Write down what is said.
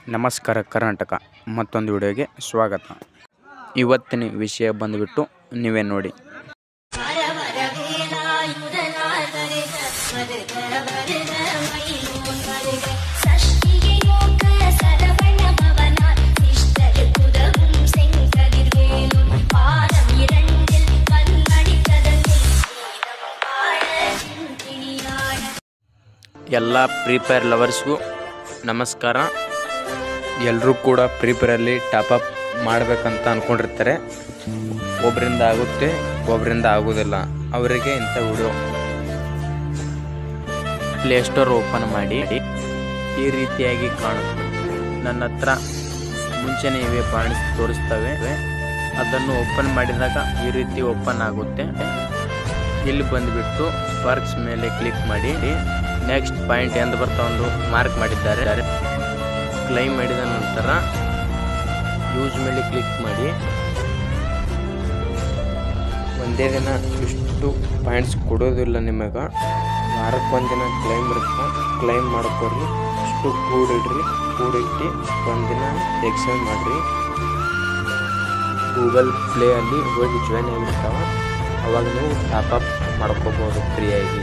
ನಮಸ್ಕಾರ ಕರ್ನಾಟಕ ಮತ್ತೊಂದು ವಿಡಿಯೋಗೆ ಸ್ವಾಗತ. ಇವತ್ತಿನ ವಿಷಯ ಬಂದುಬಿಟ್ಟು ನೀವೇ ನೋಡಿ. ಎಲ್ಲ ಫ್ರೀ ಫೈರ್ ಲವರ್ಸ್ಗೂ ನಮಸ್ಕಾರ. ಎಲ್ಲರೂ ಕೂಡ ಫ್ರೀ ಫೈರಲ್ಲಿ ಟಾಪಪ್ ಮಾಡಬೇಕಂತ ಅಂದ್ಕೊಂಡಿರ್ತಾರೆ. ಒಬ್ಬರಿಂದ ಆಗುತ್ತೆ, ಒಬ್ಬರಿಂದ ಆಗೋದಿಲ್ಲ. ಅವರಿಗೆ ಇಂಥ ವಿಡಿಯೋ. ಪ್ಲೇಸ್ಟೋರ್ ಓಪನ್ ಮಾಡಿ ಈ ರೀತಿಯಾಗಿ ಕಾಣುತ್ತೆ. ನನ್ನ ಹತ್ರ ಮುಂಚೆನೇ ಇವೆ ಬಾಣಿಸಿ ತೋರಿಸ್ತವೆ. ಅದನ್ನು ಓಪನ್ ಮಾಡಿದಾಗ ಈ ರೀತಿ ಓಪನ್ ಆಗುತ್ತೆ. ಇಲ್ಲಿ ಬಂದುಬಿಟ್ಟು ಸ್ಪಾರ್ಕ್ಸ್ ಮೇಲೆ ಕ್ಲಿಕ್ ಮಾಡಿ ನೆಕ್ಸ್ಟ್ ಪಾಯಿಂಟ್ ಎಂದು ಬರ್ತಾ ಒಂದು ಮಾರ್ಕ್ ಮಾಡಿದ್ದಾರೆ. ಕ್ಲೈಮ್ ಮಾಡಿದ ನಂತರ ಯೂಸ್ ಮೇಲೆ ಕ್ಲಿಕ್ ಮಾಡಿ ಒಂದೇ ದಿನ ಇಷ್ಟು ಪಾಯಿಂಟ್ಸ್ ಕೊಡೋದಿಲ್ಲ ನಿಮಗೆ. ವಾರಕ್ಕೆ ಒಂದಿನ ಕ್ಲೈಮ್ ಇರುತ್ತೆ. ಕ್ಲೈಮ್ ಮಾಡ್ಕೊಡ್ರಿ. ಇಷ್ಟು ಕೂಡಿಡ್ರಿ. ಕೂಡಿಟ್ಟು ಒಂದಿನ ಎಕ್ಸ್ಚೇಂಜ್ ಮಾಡಿರಿ. ಗೂಗಲ್ ಪ್ಲೇ ಅಲ್ಲಿ ಹೋಗಿ ಜಾಯ್ನ್ ಆಗಿರ್ತಾವೆ. ಅವಾಗ ನೀವು ಟಾಪಪ್ ಮಾಡ್ಕೋಬೋದು ಫ್ರೀಯಾಗಿ.